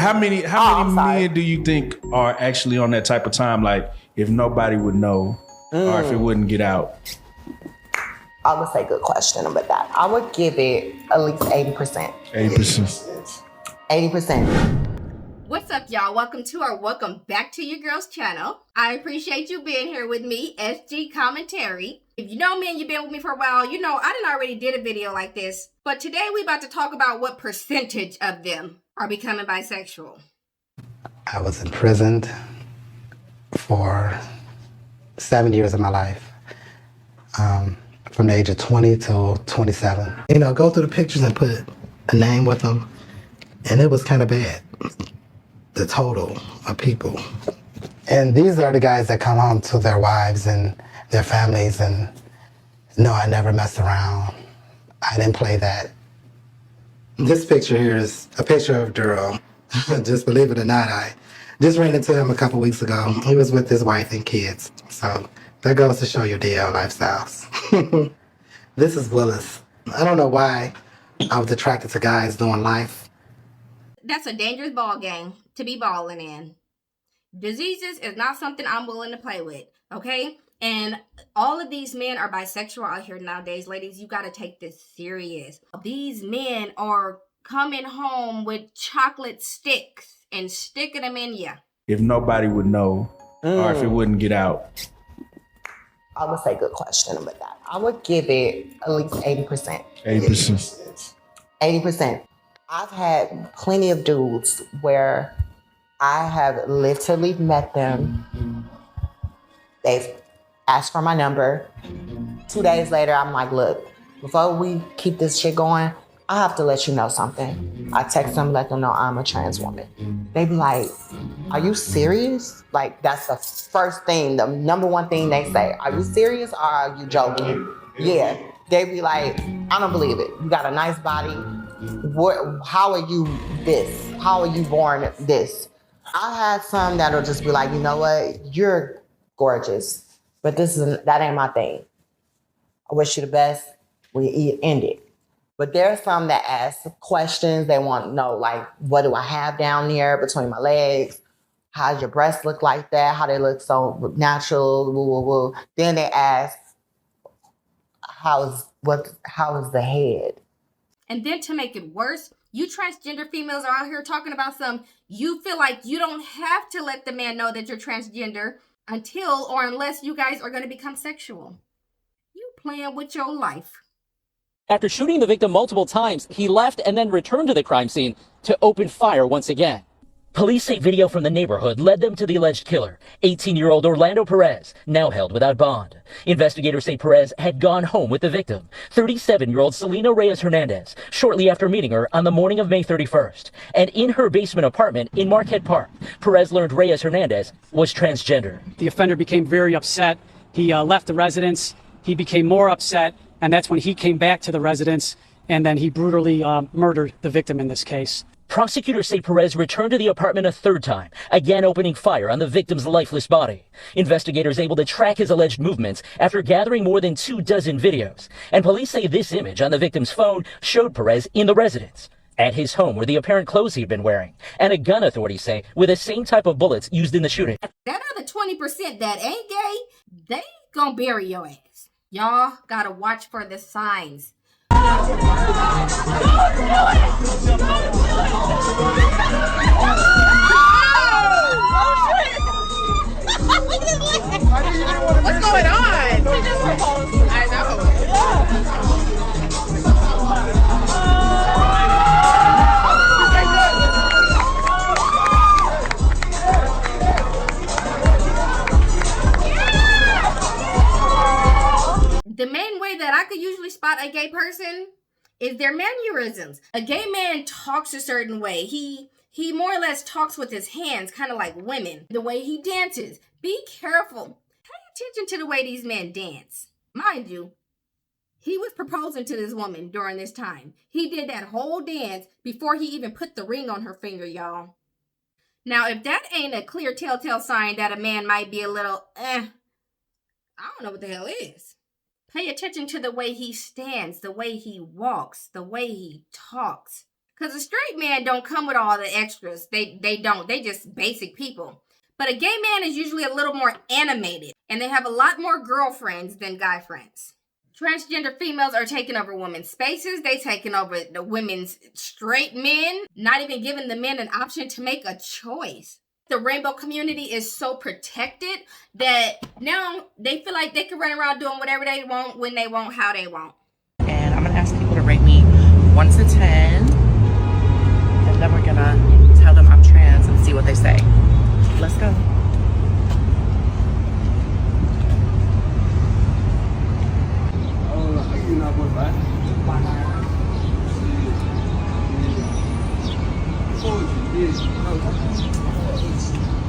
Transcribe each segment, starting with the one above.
how many men do you think are actually on that type of time? Like, if nobody would know, or if it wouldn't get out? I would say good question about that. I would give it at least 80%. 80%. 80%. What's up, y'all? Welcome back to your girl's channel. I appreciate you being here with me, SG Commentary. If you know me and you've been with me for a while, you know I already did a video like this. But today we about to talk about what percentage of them are becoming bisexual. I was imprisoned for 7 years of my life, from the age of 20 till 27. You know, go through the pictures and put a name with them, and it was kind of bad. The total of people. And these are the guys that come home to their wives and their families and, no, I never messed around. I didn't play that. This picture here is a picture of Duro. Just believe it or not, I just ran into him a couple weeks ago. He was with his wife and kids. So that goes to show your DL lifestyles. This is Willis. I don't know why I was attracted to guys doing life. That's a dangerous ball game to be balling in. Diseases is not something I'm willing to play with, okay? And all of these men are bisexual out here nowadays, ladies. You got to take this serious. These men are coming home with chocolate sticks and sticking them in you. If nobody would know, or if it wouldn't get out? I would say good question about that. I would give it at least 80%. 80%. 80%. I've had plenty of dudes where I have literally met them. They've asked for my number. 2 days later, I'm like, look, before we keep this shit going, I have to let you know something. I text them, let them know I'm a trans woman. They be like, are you serious? Like, that's the first thing, the number one thing they say. Are you serious or are you joking? Yeah. They be like, I don't believe it. You got a nice body. How are you this? How are you born this? I had some that'll just be like, you know what? You're gorgeous, but that ain't my thing. I wish you the best. We end it. But there's some that ask questions. They want to know, like, what do I have down there between my legs? How does your breasts look like that? How they look so natural? Woo, woo, woo. Then they ask, how is the head? And then to make it worse, you transgender females are out here talking about you feel like you don't have to let the man know that you're transgender until or unless you guys are going to become sexual. You playing with your life. After shooting the victim multiple times, he left and then returned to the crime scene to open fire once again. Police say video from the neighborhood led them to the alleged killer, 18-year-old Orlando Perez, now held without bond. Investigators say Perez had gone home with the victim, 37-year-old Selena Reyes Hernandez, shortly after meeting her on the morning of May 31st. And in her basement apartment in Marquette Park, Perez learned Reyes Hernandez was transgender. The offender became very upset. He left the residence. He became more upset, and that's when he came back to the residence, and then he brutally murdered the victim in this case. Prosecutors say Perez returned to the apartment a third time, again opening fire on the victim's lifeless body. Investigators able to track his alleged movements after gathering more than 24 videos. And police say this image on the victim's phone showed Perez in the residence. At his home were the apparent clothes he'd been wearing, and a gun, authorities say, with the same type of bullets used in the shooting. That other 20% that ain't gay, they gonna bury your ass. Y'all gotta watch for the signs. What's going on? I know. The main way that I could usually spot a gay person is their mannerisms. A gay man talks a certain way. He more or less talks with his hands, kind of like women. The way he dances. Be careful. Pay attention to the way these men dance. Mind you, he was proposing to this woman during this time. He did that whole dance before he even put the ring on her finger, y'all. Now, if that ain't a clear telltale sign that a man might be a little, I don't know what the hell is. Pay attention to the way he stands, the way he walks, the way he talks. Because a straight man don't come with all the extras. They don't. They just basic people. But a gay man is usually a little more animated, and they have a lot more girlfriends than guy friends. Transgender females are taking over women's spaces. They taking over the women's straight men, not even giving the men an option to make a choice. The rainbow community is so protected that now they feel like they can run around doing whatever they want, when they want, how they want. And I'm gonna ask people to rate me 1 to 10. And then we're gonna tell them I'm trans and see what they say. Let's go.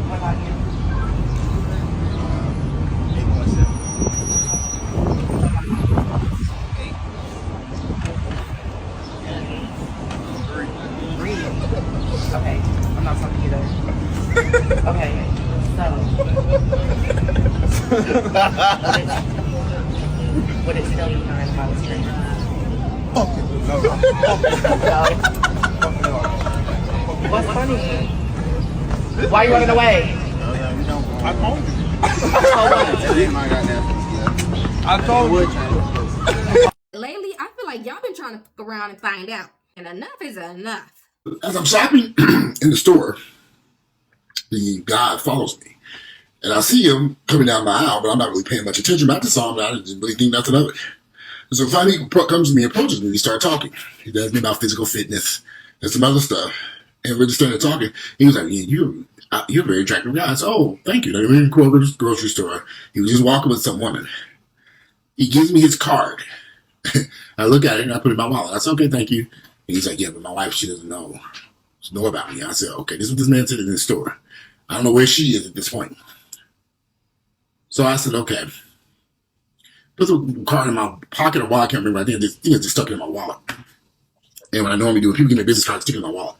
What about you? Okay, I'm not talking either. Okay, so would it still be fine if I was straight? No. What's funny? Why are you running away? I told you. I told you. Lately, I feel like y'all been trying to fuck around and find out. And enough is enough. As I'm shopping in the store, the guy follows me. And I see him coming down my aisle, but I'm not really paying much attention. But I just saw him, and I didn't really think nothing of it. And so finally he comes to me, approaches me, we start talking. He tells me about physical fitness and some other stuff. And we just started talking. He was like, yeah, you're a very attractive guy. I said, oh, thank you. Like, we were in a grocery store. He was just walking with some woman. He gives me his card. I look at it and I put it in my wallet. I said, okay, thank you. And he's like, yeah, but my wife, she doesn't know about me. I said, okay, this is what this man said in the store. I don't know where she is at this point. So I said, okay. Put the card in my pocket or wallet, I can't remember. I think this thing is just stuck in my wallet. And what I normally do, people give me a business card, stick it in my wallet.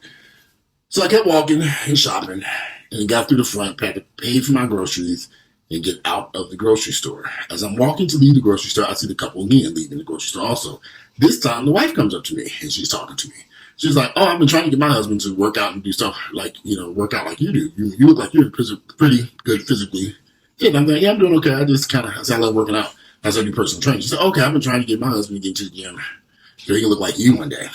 So I kept walking and shopping and got through the front, paid for my groceries, and get out of the grocery store. As I'm walking to leave the grocery store, I see the couple again leaving the grocery store also. This time, the wife comes up to me, and she's talking to me. She's like, oh, I've been trying to get my husband to work out and do stuff like, work out like you do. You look like you're pretty good physically. Yeah, and I'm like, yeah, I'm doing okay. I love working out. As I do personal training. She said, okay, I've been trying to get my husband to get to the gym so he can look like you one day.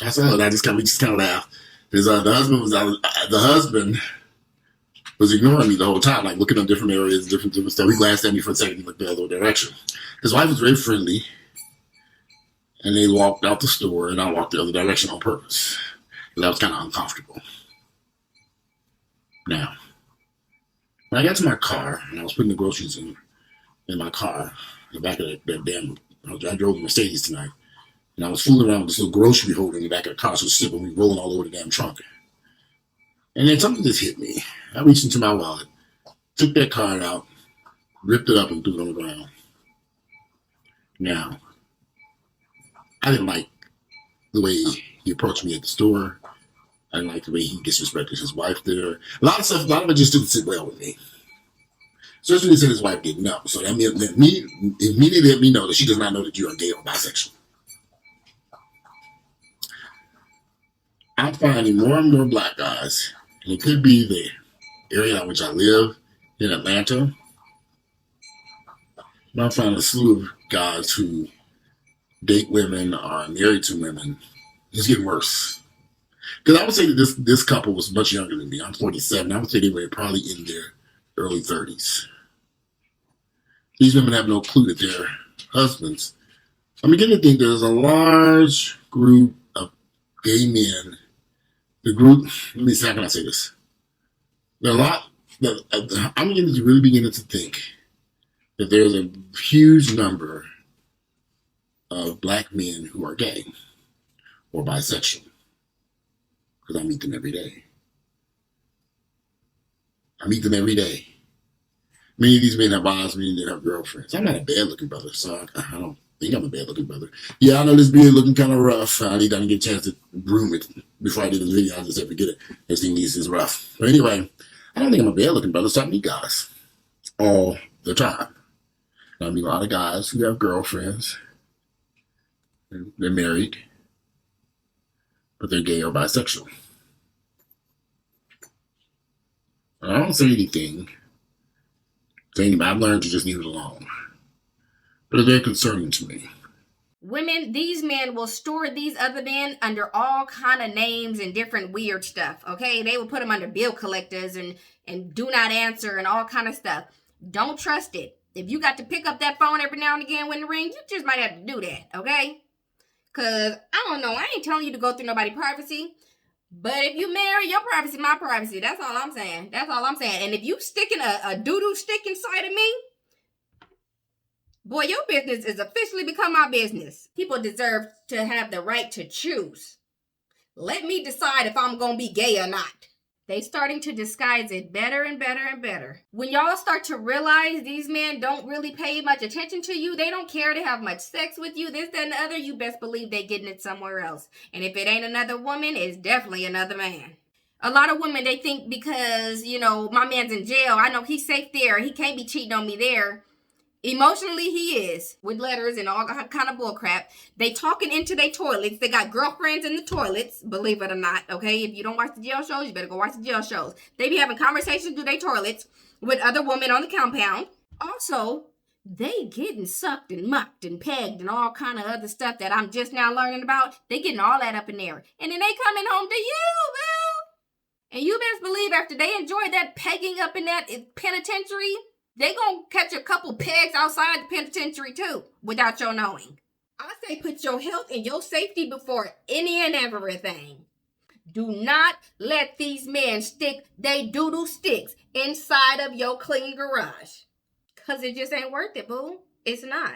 I said, oh, and we just kind of laughed. Because the husband was ignoring me the whole time, like looking at different areas, different stuff. He glanced at me for a second, he looked the other direction. His wife was very friendly, and they walked out the store, and I walked the other direction on purpose. That was kind of uncomfortable. Now, when I got to my car, and I was putting the groceries in my car, in the back of that damn, I drove the Mercedes tonight, and I was fooling around with this little grocery holder in the back of the car, so it's me rolling all over the damn trunk. And then something just hit me. I reached into my wallet, took that card out, ripped it up, and threw it on the ground. Now, I didn't like the way he approached me at the store. I didn't like the way he disrespected his wife there. A lot of it just didn't sit well with me. Especially when he said his wife didn't know. So that immediately let me know that she does not know that you are gay or bisexual. I'm finding more and more black guys, and it could be the area in which I live in Atlanta. But I'm finding a slew of guys who date women or are married to women. It's getting worse. Because I would say that this couple was much younger than me. I'm 47. I would say they were probably in their early 30s. These women have no clue that they're husbands. I'm beginning to think there's a large group of gay men. Let me see, how can I say this? There are I'm really beginning to think that there's a huge number of black men who are gay or bisexual. Because I meet them every day. Many of these men have wives, many of them have girlfriends. I'm not a bad-looking brother, so I don't think I'm a bad-looking brother. Yeah, I know this beard looking kind of rough. I didn't get a chance to groom it before I did this video. I just said, forget it. This thing is rough. But anyway, I don't think I'm a bad-looking brother, so I meet guys all the time. I meet a lot of guys who have girlfriends. They're married. but they're gay or bisexual. I don't say anything to anybody. I've learned to just leave it alone. But it's very concerning to me. Women, these men will store these other men under all kind of names and different weird stuff, okay? They will put them under bill collectors and do not answer and all kind of stuff. Don't trust it. If you got to pick up that phone every now and again when it rings, you just might have to do that, okay? Because, I don't know, I ain't telling you to go through nobody's privacy. But if you marry, your privacy, my privacy. That's all I'm saying. That's all I'm saying. And if you sticking a doo-doo stick inside of me, boy, your business is officially become my business. People deserve to have the right to choose. Let me decide if I'm going to be gay or not. They starting to disguise it better and better and better. When y'all start to realize these men don't really pay much attention to you, they don't care to have much sex with you, this, that, and the other, you best believe they getting it somewhere else. And if it ain't another woman, it's definitely another man. A lot of women, they think because, you know, my man's in jail, I know he's safe there, he can't be cheating on me there. Emotionally, he is, with letters and all kind of bullcrap. They talking into their toilets. They got girlfriends in the toilets, believe it or not, okay? If you don't watch the jail shows, you better go watch the jail shows. They be having conversations through their toilets with other women on the compound. Also, they getting sucked and mucked and pegged and all kind of other stuff that I'm just now learning about. They getting all that up in there. And then they coming home to you, boo! And you best believe after they enjoy that pegging up in that penitentiary, they gonna catch a couple pegs outside the penitentiary too, without your knowing. I say put your health and your safety before any and everything. Do not let these men stick they doodle sticks inside of your clean garage. Cause it just ain't worth it, boo. It's not.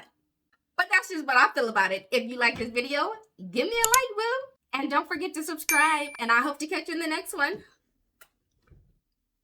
But that's just what I feel about it. If you like this video, give me a like, boo. And don't forget to subscribe. And I hope to catch you in the next one.